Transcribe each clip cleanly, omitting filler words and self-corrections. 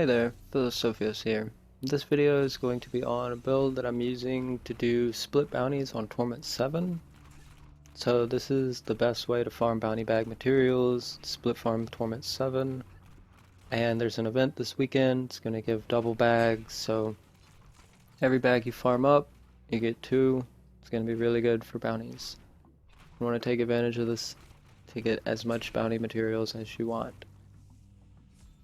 Hey there, Philosophios here. This video is going to be on a build that I'm using to do split bounties on Torment 7. So this is the best way to farm bounty bag materials, split farm Torment 7. And there's an event this weekend, it's going to give double bags, so every bag you farm up, you get 2. It's going to be really good for bounties. You want to take advantage of this to get as much bounty materials as you want.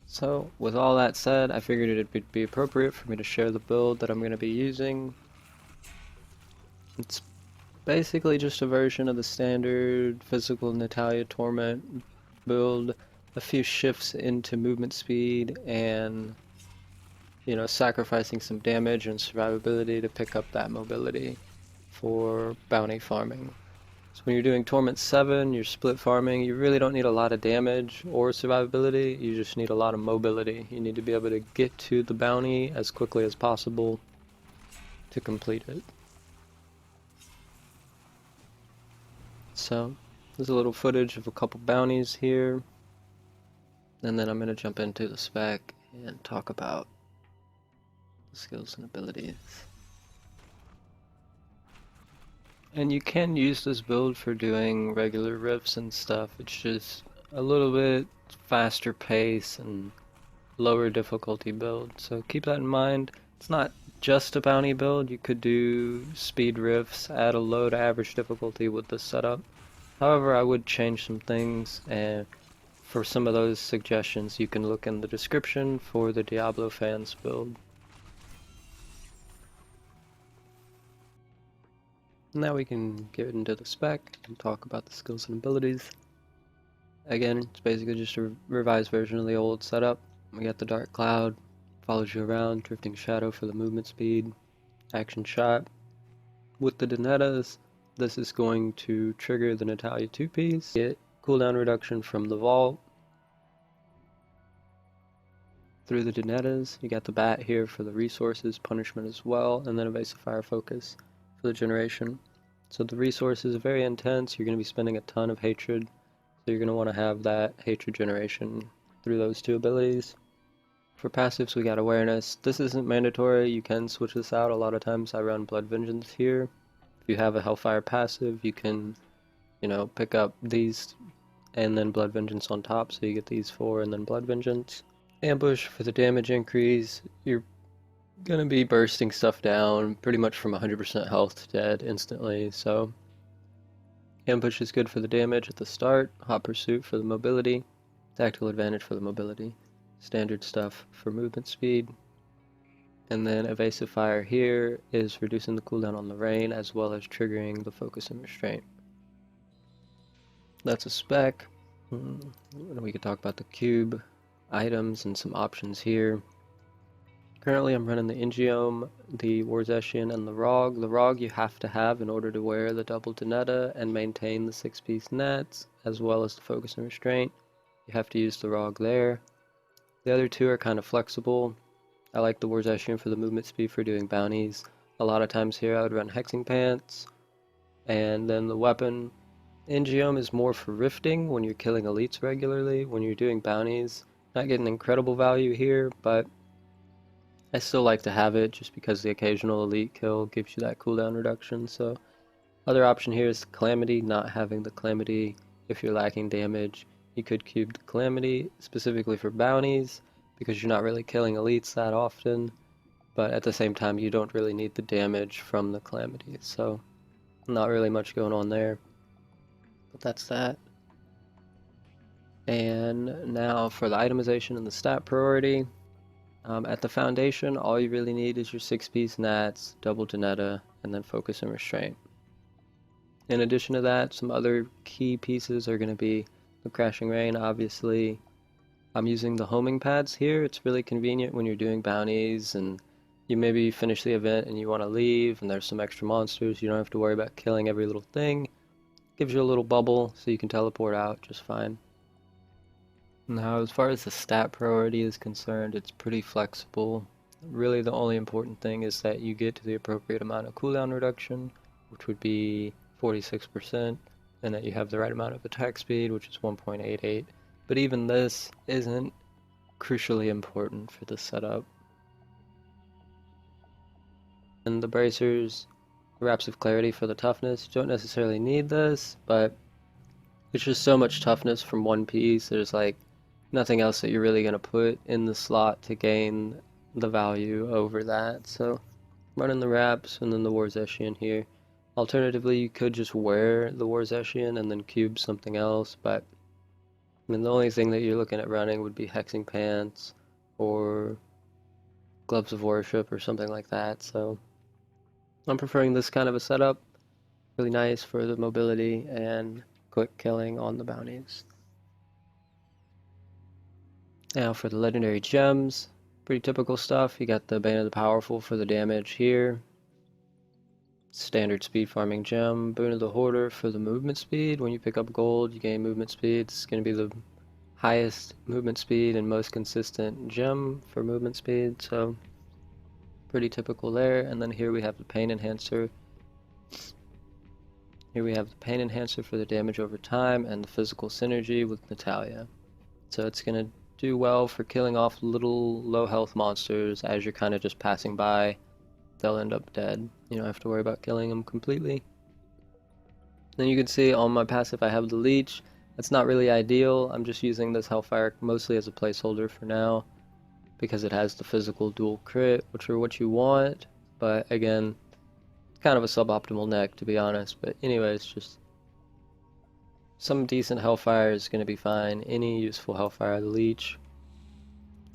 So, with all that said, I figured it would be appropriate for me to share the build that I'm going to be using. It's basically just a version of the standard physical Natalya Torment build, a few shifts into movement speed, and, sacrificing some damage and survivability to pick up that mobility for bounty farming. So when you're doing Torment 7, you're split farming, you really don't need a lot of damage or survivability, you just need a lot of mobility. You need to be able to get to the bounty as quickly as possible to complete it. So, there's a little footage of a couple bounties here, and then I'm going to jump into the spec and talk about the skills and abilities. And you can use this build for doing regular rifts and stuff. It's just a little bit faster pace and lower difficulty build. So keep that in mind. It's not just a bounty build. You could do speed rifts at a low to average difficulty with this setup. However, I would change some things, and for some of those suggestions you can look in the description for the Diablo fans build. Now we can get into the spec and talk about the skills and abilities. Again, it's basically just a revised version of the old setup. We got the Dark Cloud, follows you around, Drifting Shadow for the movement speed, Action Shot. With the Donettas, this is going to trigger the Natalya 2-piece, get cooldown reduction from the Vault. Through the Donettas, you got the Bat here for the resources, punishment as well, and then Evasive Fire Focus for the generation. So the resources are very intense, you're going to be spending a ton of hatred, so you're going to want to have that hatred generation through those two abilities. For passives we got awareness. This isn't mandatory, you can switch this out. A lot of times I run Blood Vengeance here. If you have a Hellfire passive, you can, pick up these and then Blood Vengeance on top, so you get these 4 and then Blood Vengeance. Ambush for the damage increase. You're gonna be bursting stuff down pretty much from 100% health to dead instantly, so ambush is good for the damage at the start, hot pursuit for the mobility, tactical advantage for the mobility, standard stuff for movement speed, and then evasive fire here is reducing the cooldown on the rain as well as triggering the focus and restraint. That's a spec. We could talk about the cube items and some options here. Currently I'm running the Ingiome, the Warzeshian, and the Rog. The Rog you have to have in order to wear the double Donetta and maintain the 6-piece nets, as well as the focus and restraint. You have to use the Rog there. The other two are kind of flexible. I like the Warzeshian for the movement speed for doing bounties. A lot of times here I would run Hexing Pants. And then the weapon, Ingiome is more for rifting when you're killing elites regularly. When you're doing bounties, not getting incredible value here, but I still like to have it just because the occasional elite kill gives you that cooldown reduction. So other option here is Calamity. Not having the Calamity if you're lacking damage. You could cube the Calamity specifically for bounties because you're not really killing elites that often, but at the same time you don't really need the damage from the Calamity, so not really much going on there. But that's that. And now for the itemization and the stat priority. At the foundation, all you really need is your 6-piece nats, double Donetta, and then focus and restraint. In addition to that, some other key pieces are going to be the crashing rain, obviously. I'm using the homing pads here. It's really convenient when you're doing bounties and you maybe finish the event and you want to leave and there's some extra monsters. You don't have to worry about killing every little thing. Gives you a little bubble so you can teleport out just fine. Now, as far as the stat priority is concerned, it's pretty flexible. Really, the only important thing is that you get to the appropriate amount of cooldown reduction, which would be 46%, and that you have the right amount of attack speed, which is 1.88. But even this isn't crucially important for this setup. And the bracers, wraps of clarity for the toughness. You don't necessarily need this, but it's just so much toughness from one piece. There's like nothing else that you're really going to put in the slot to gain the value over that. So running the wraps and then the Warzeshian here. Alternatively, you could just wear the Warzeshian and then cube something else, but I mean, the only thing that you're looking at running would be hexing pants or gloves of worship or something like that. So I'm preferring this kind of a setup. Really nice for the mobility and quick killing on the bounties. Now for the legendary gems, pretty typical stuff. You got the Bane of the Powerful for the damage here. Standard speed farming gem. Boon of the Hoarder for the movement speed. When you pick up gold, you gain movement speed. It's going to be the highest movement speed and most consistent gem for movement speed, so pretty typical there. And then here we have the Pain Enhancer. Here we have the Pain Enhancer for the damage over time and the physical synergy with Natalya. So it's going to do well for killing off little low health monsters as you're kind of just passing by. They'll end up dead. You don't have to worry about killing them completely. Then you can see on my passive I have the Leech. That's not really ideal. I'm just using this Hellfire mostly as a placeholder for now because it has the physical dual crit, which are what you want, but again, kind of a suboptimal neck to be honest. But anyways, just some decent Hellfire is going to be fine. Any useful Hellfire, the Leech.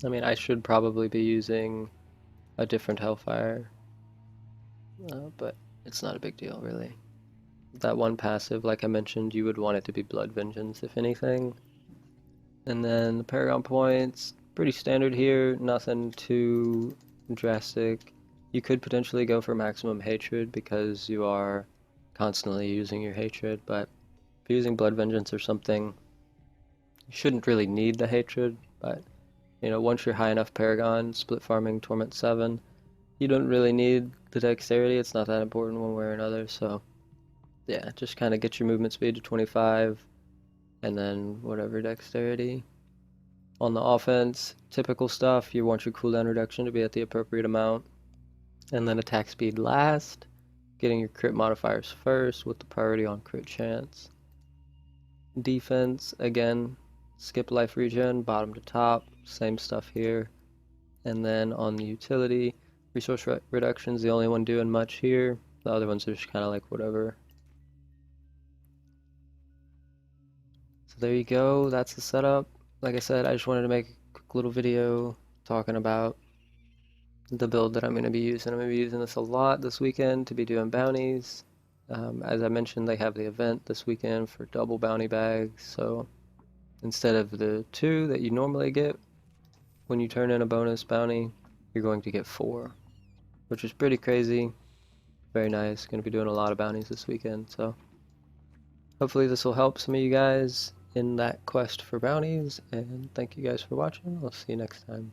I mean, I should probably be using a different Hellfire, but it's not a big deal really. That one passive, like I mentioned, you would want it to be Blood Vengeance if anything. And then the Paragon points, pretty standard here, nothing too drastic. You could potentially go for maximum hatred because you are constantly using your hatred, but if you're using Blood Vengeance or something, you shouldn't really need the hatred. But you know, once you're high enough Paragon, split farming Torment 7, you don't really need the dexterity. It's not that important one way or another, so yeah, just kind of get your movement speed to 25 and then whatever dexterity. On the offense, typical stuff, you want your cooldown reduction to be at the appropriate amount, and then attack speed last, getting your crit modifiers first with the priority on crit chance. Defense, again, skip life regen, bottom to top, same stuff here. And then on the utility, resource reduction is the only one doing much here. The other ones are just kind of like whatever. So there you go, that's the setup. Like I said, I just wanted to make a quick little video talking about the build that I'm going to be using. I'm going to be using this a lot this weekend to be doing bounties. As I mentioned, they have the event this weekend for double bounty bags, so instead of the 2 that you normally get when you turn in a bonus bounty, you're going to get 4, which is pretty crazy. Very nice. Going to be doing a lot of bounties this weekend, so hopefully this will help some of you guys in that quest for bounties, and thank you guys for watching. I'll see you next time.